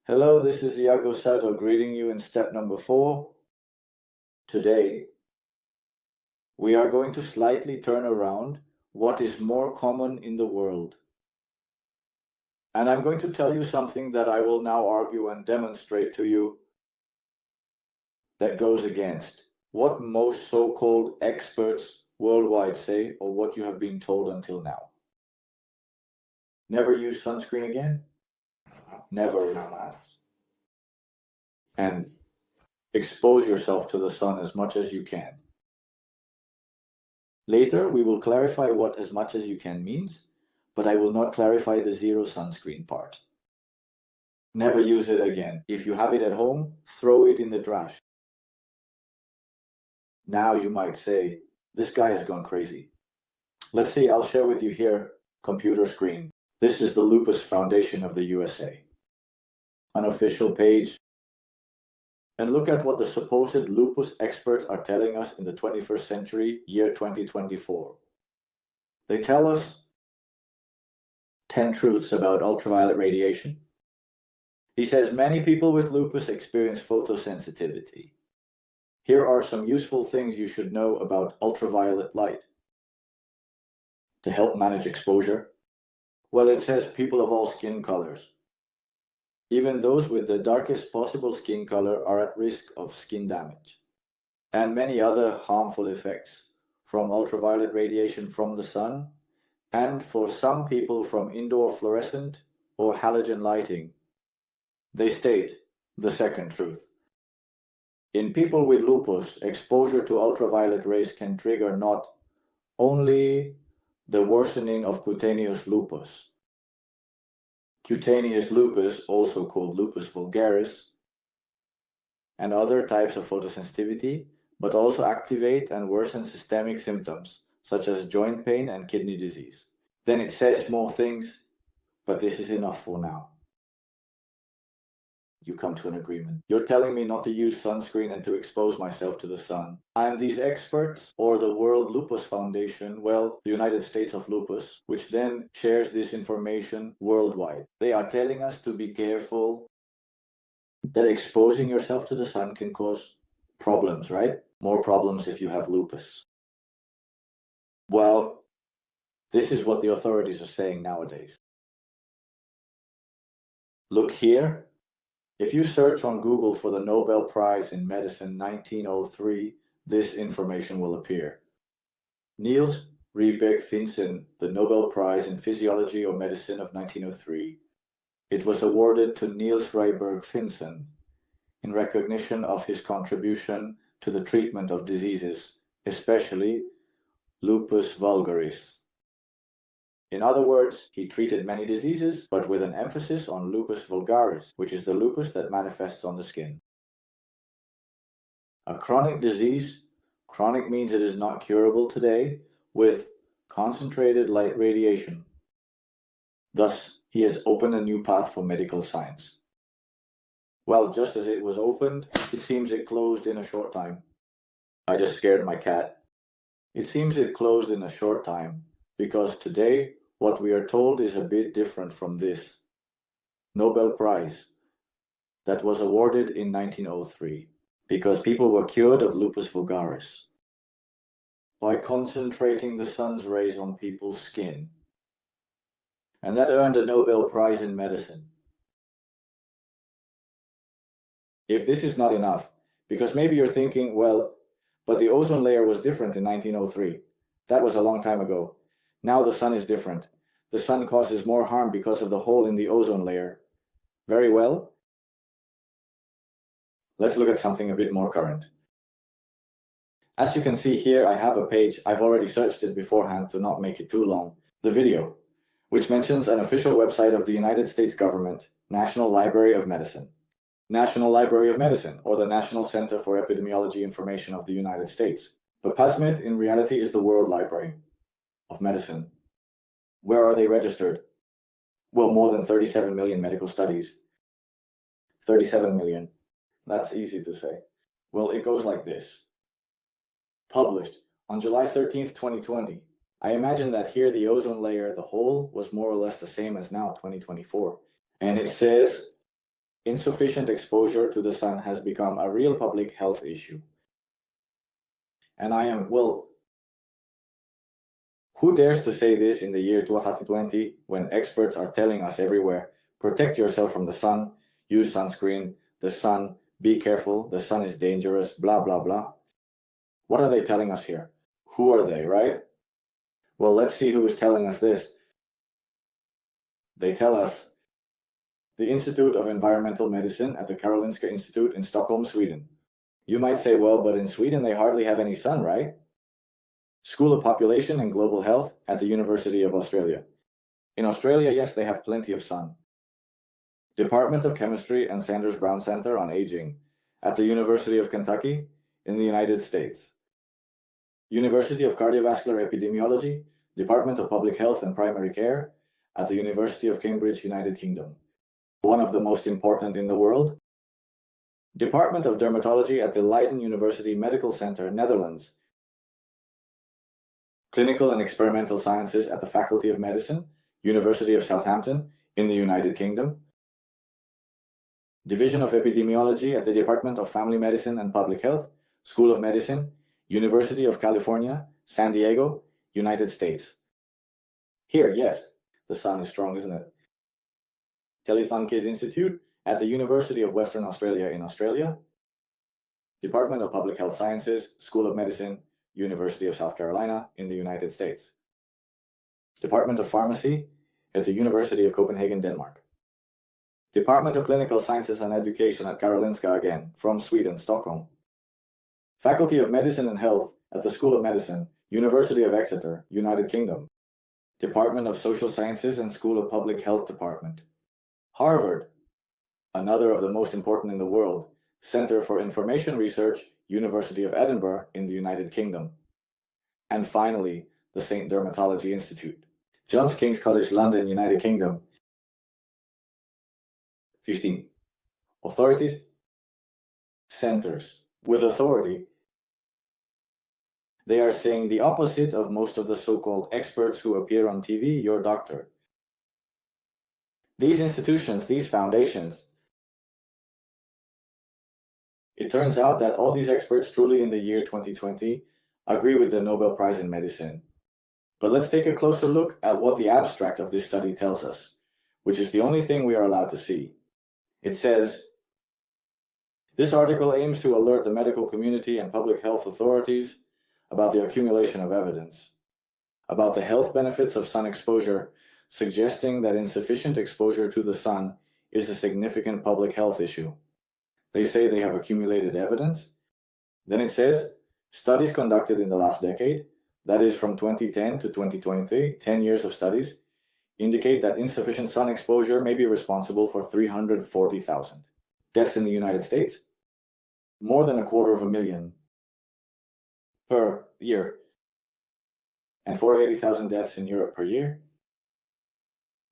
Hello, this is Iago Souto greeting you in step number 4. Today, we are going to slightly turn around what is more common in the world. And I'm going to tell you something that I will now argue and demonstrate to you that goes against what most so-called experts worldwide say or what you have been told until now. Never use sunscreen again? Never, man. And expose yourself to the sun as much as you can. Later, we will clarify what as much as you can means, but I will not clarify the zero sunscreen part. Never use it again. If you have it at home, throw it in the trash. Now you might say, this guy has gone crazy. Let's see, I'll share with you here, computer screen. This is the Lupus Foundation of the USA. An official page. And look at what the supposed lupus experts are telling us in the 21st century, year 2024. They tell us 10 truths about ultraviolet radiation. He says many people with lupus experience photosensitivity. Here are some useful things you should know about ultraviolet light. To help manage exposure, well, it says people of all skin colors. Even those with the darkest possible skin color are at risk of skin damage and many other harmful effects from ultraviolet radiation from the sun, and for some people from indoor fluorescent or halogen lighting. They state the second truth. In people with lupus, exposure to ultraviolet rays can trigger not only the worsening of cutaneous lupus, also called lupus vulgaris, and other types of photosensitivity, but also activate and worsen systemic symptoms, such as joint pain and kidney disease. Then it says more things, but this is enough for now. You come to an agreement. You're telling me not to use sunscreen and to expose myself to the sun. And these experts, or the World Lupus Foundation, well, the United States of Lupus, which then shares this information worldwide. They are telling us to be careful, that exposing yourself to the sun can cause problems, right? More problems if you have lupus. Well, this is what the authorities are saying nowadays. Look here. If you search on Google for the Nobel Prize in Medicine 1903, this information will appear. Niels Riebeck Finsen, the Nobel Prize in Physiology or Medicine of 1903. It was awarded to Niels Riebeck Finsen in recognition of his contribution to the treatment of diseases, especially lupus vulgaris. In other words, he treated many diseases, but with an emphasis on lupus vulgaris, which is the lupus that manifests on the skin. A chronic disease, chronic means it is not curable today, with concentrated light radiation. Thus, he has opened a new path for medical science. Well, just as it was opened, it seems it closed in a short time. I just scared my cat. It seems it closed in a short time, because today, what we are told is a bit different from this Nobel Prize that was awarded in 1903, because people were cured of lupus vulgaris by concentrating the sun's rays on people's skin. And that earned a Nobel Prize in medicine. If this is not enough, because maybe you're thinking, well, but the ozone layer was different in 1903. That was a long time ago. Now the sun is different. The sun causes more harm because of the hole in the ozone layer. Very well. Let's look at something a bit more current. As you can see here, I have a page. I've already searched it beforehand to not make it too long. The video, which mentions an official website of the United States government, National Library of Medicine. National Library of Medicine, or the National Center for Epidemiology Information of the United States. But PASMED in reality is the World Library of Medicine. Where are they registered? Well, more than 37 million medical studies. 37 million. That's easy to say. Well, it goes like this. Published on July 13th, 2020. I imagine that here the ozone layer, the hole, was more or less the same as now, 2024. And it says, insufficient exposure to the sun has become a real public health issue. And who dares to say this in the year 2020 when experts are telling us everywhere, protect yourself from the sun, use sunscreen, the sun, be careful, the sun is dangerous, blah, blah, blah. What are they telling us here? Who are they, right? Well, let's see who is telling us this. They tell us the Institute of Environmental Medicine at the Karolinska Institute in Stockholm, Sweden. You might say, well, but in Sweden they hardly have any sun, right? School of Population and Global Health at the University of Australia. In Australia, yes, they have plenty of sun. Department of Chemistry and Sanders Brown Center on Aging at the University of Kentucky in the United States. University of Cardiovascular Epidemiology, Department of Public Health and Primary Care at the University of Cambridge, United Kingdom. One of the most important in the world. Department of Dermatology at the Leiden University Medical Center, Netherlands. Clinical and Experimental Sciences at the Faculty of Medicine, University of Southampton in the United Kingdom. Division of Epidemiology at the Department of Family Medicine and Public Health, School of Medicine, University of California, San Diego, United States. Here, yes, the sun is strong, isn't it? Telethon Kids Institute at the University of Western Australia in Australia. Department of Public Health Sciences, School of Medicine, University of South Carolina in the United States. Department of Pharmacy at the University of Copenhagen, Denmark. Department of Clinical Sciences and Education at Karolinska again, from Sweden, Stockholm. Faculty of Medicine and Health at the School of Medicine, University of Exeter, United Kingdom. Department of Social Sciences and School of Public Health Department. Harvard, another of the most important in the world, Center for Information Research, University of Edinburgh in the United Kingdom. And finally, the St. Dermatology Institute, Johns King's College London, United Kingdom. 15. Authorities. Centers with authority. They are saying the opposite of most of the so-called experts who appear on TV, your doctor. These institutions, these foundations, it turns out that all these experts truly in the year 2020 agree with the Nobel Prize in Medicine. But let's take a closer look at what the abstract of this study tells us, which is the only thing we are allowed to see. It says, this article aims to alert the medical community and public health authorities about the accumulation of evidence, about the health benefits of sun exposure, suggesting that insufficient exposure to the sun is a significant public health issue. They say they have accumulated evidence. Then it says, studies conducted in the last decade, that is from 2010 to 2020, 10 years of studies, indicate that insufficient sun exposure may be responsible for 340,000 deaths in the United States, more than 250,000 per year, and 480,000 deaths in Europe per year.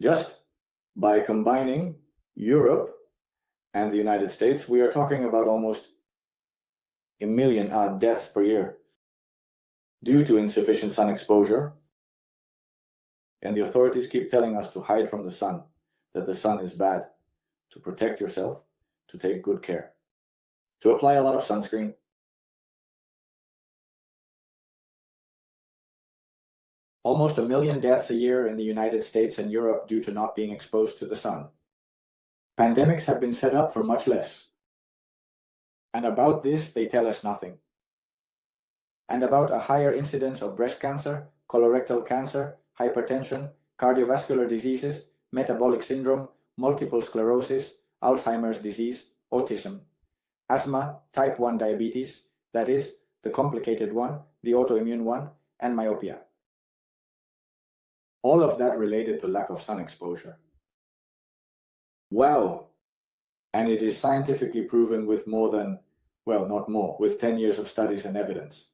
Just by combining Europe and the United States, we are talking about almost 1 million deaths per year due to insufficient sun exposure. And the authorities keep telling us to hide from the sun, that the sun is bad, to protect yourself, to take good care, to apply a lot of sunscreen. Almost 1 million deaths a year in the United States and Europe due to not being exposed to the sun. Pandemics have been set up for much less. And about this, they tell us nothing. And about a higher incidence of breast cancer, colorectal cancer, hypertension, cardiovascular diseases, metabolic syndrome, multiple sclerosis, Alzheimer's disease, autism, asthma, type 1 diabetes, that is, the complicated one, the autoimmune one, and myopia. All of that related to lack of sun exposure. Wow! And it is scientifically proven with more than, well, not more, with 10 years of studies and evidence.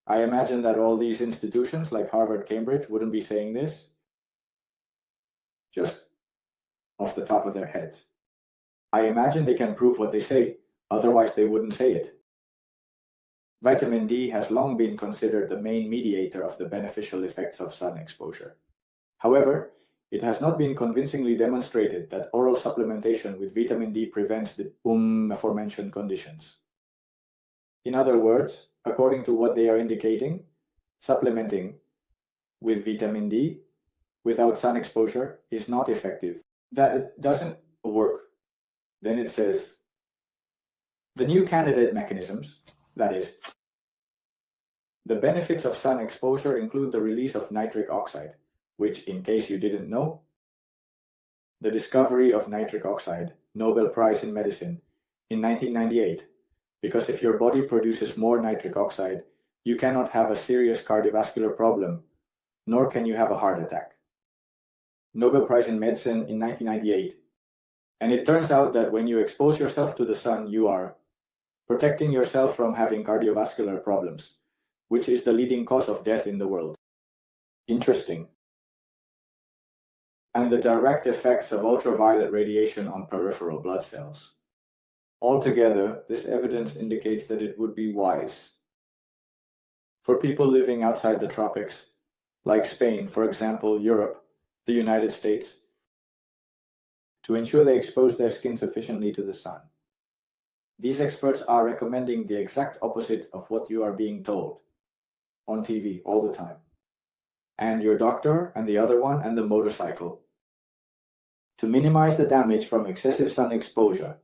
I imagine that all these institutions like Harvard, Cambridge wouldn't be saying this just off the top of their heads. I imagine they can prove what they say, otherwise they wouldn't say it. Vitamin D has long been considered the main mediator of the beneficial effects of sun exposure. However, It has not been convincingly demonstrated that oral supplementation with vitamin D prevents the aforementioned conditions. In other words, according to what they are indicating, supplementing with vitamin D without sun exposure is not effective. That it doesn't work. Then it says, the new candidate mechanisms, that is, the benefits of sun exposure include the release of nitric oxide, which, in case you didn't know, the discovery of nitric oxide, Nobel Prize in Medicine, in 1998, because if your body produces more nitric oxide, you cannot have a serious cardiovascular problem, nor can you have a heart attack. Nobel Prize in Medicine in 1998. And it turns out that when you expose yourself to the sun, you are protecting yourself from having cardiovascular problems, which is the leading cause of death in the world. Interesting. And the direct effects of ultraviolet radiation on peripheral blood cells. Altogether, this evidence indicates that it would be wise for people living outside the tropics, like Spain, for example, Europe, the United States, to ensure they expose their skin sufficiently to the sun. These experts are recommending the exact opposite of what you are being told on TV all the time. And your doctor, and the other one, and the motorcycle. To minimize the damage from excessive sun exposure.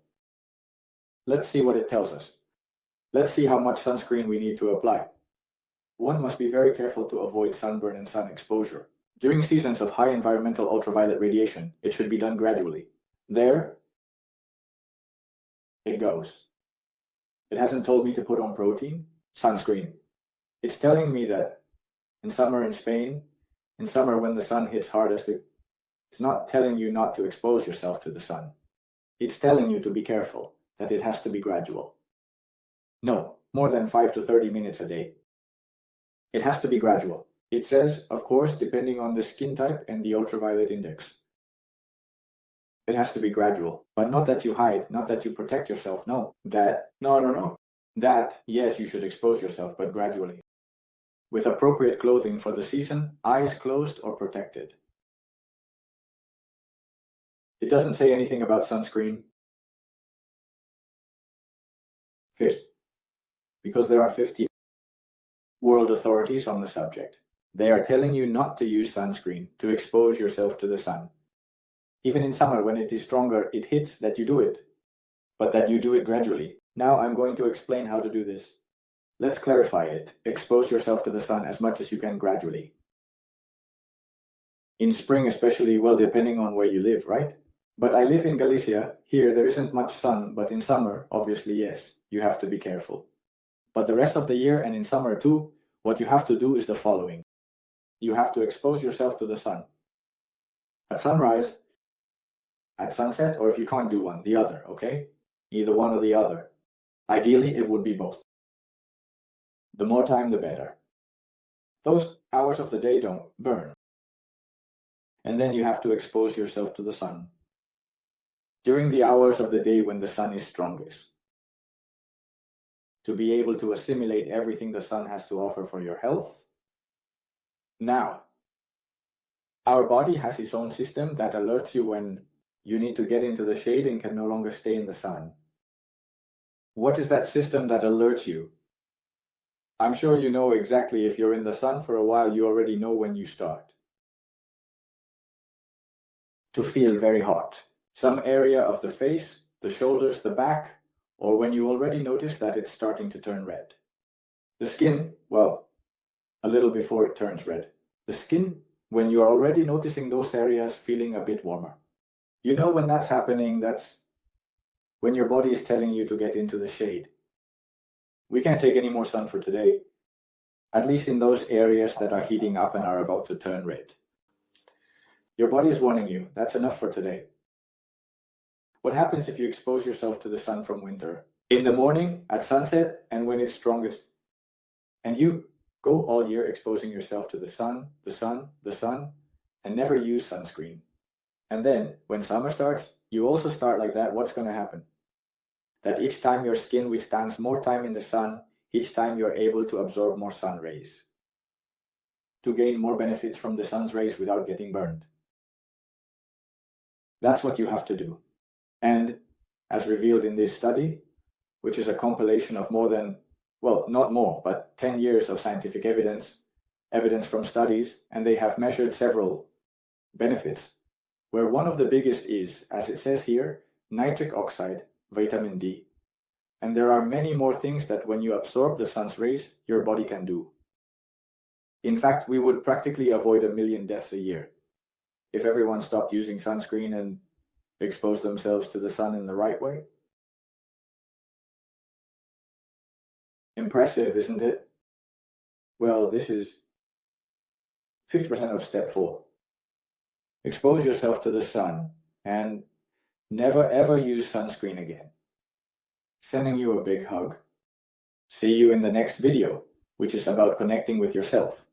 Let's see what it tells us. Let's see how much sunscreen we need to apply. One must be very careful to avoid sunburn and sun exposure. During seasons of high environmental ultraviolet radiation, it should be done gradually. There it goes. It hasn't told me to put on sunscreen. It's telling me that in summer in Spain, in summer when the sun hits hardest, it's not telling you not to expose yourself to the sun. It's telling you to be careful, that it has to be gradual. No, more than 5 to 30 minutes a day. It has to be gradual. It says, of course, depending on the skin type and the ultraviolet index. It has to be gradual, but not that you hide, not that you protect yourself, no. That, yes, you should expose yourself, but gradually. With appropriate clothing for the season, eyes closed or protected. It doesn't say anything about sunscreen. First, because there are 50 world authorities on the subject. They are telling you not to use sunscreen, to expose yourself to the sun. Even in summer, when it is stronger, it hits that you do it, but that you do it gradually. Now I'm going to explain how to do this. Let's clarify it. Expose yourself to the sun as much as you can gradually. In spring especially, well, depending on where you live, right? But I live in Galicia. Here there isn't much sun, but in summer, obviously, yes, you have to be careful. But the rest of the year and in summer too, what you have to do is the following. You have to expose yourself to the sun. At sunrise, at sunset, or if you can't do one, the other, okay? Either one or the other. Ideally, it would be both. The more time, the better. Those hours of the day don't burn. And then you have to expose yourself to the sun during the hours of the day when the sun is strongest, to be able to assimilate everything the sun has to offer for your health. Now, our body has its own system that alerts you when you need to get into the shade and can no longer stay in the sun. What is that system that alerts you? I'm sure you know exactly. If you're in the sun for a while, you already know when you start to feel very hot. Some area of the face, the shoulders, the back, or when you already notice that it's starting to turn red. The skin, well, a little before it turns red. The skin, when you're already noticing those areas feeling a bit warmer. You know when that's happening, that's when your body is telling you to get into the shade. We can't take any more sun for today, at least in those areas that are heating up and are about to turn red. Your body is warning you, that's enough for today. What happens if you expose yourself to the sun from winter? In the morning, at sunset, and when it's strongest. And you go all year exposing yourself to the sun, and never use sunscreen. And then, when summer starts, you also start like that. What's going to happen? That each time your skin withstands more time in the sun, each time you're able to absorb more sun rays, to gain more benefits from the sun's rays without getting burned. That's what you have to do. And as revealed in this study, which is a compilation of more than, well, not more, but 10 years of scientific evidence from studies, and they have measured several benefits, where one of the biggest is, as it says here, nitric oxide, vitamin D. And there are many more things that when you absorb the sun's rays, your body can do. In fact, we would practically avoid 1 million deaths a year if everyone stopped using sunscreen and exposed themselves to the sun in the right way. Impressive, isn't it? Well, this is 50% of step 4. Expose yourself to the sun and never ever use sunscreen again. Sending you a big hug. See you in the next video, which is about connecting with yourself.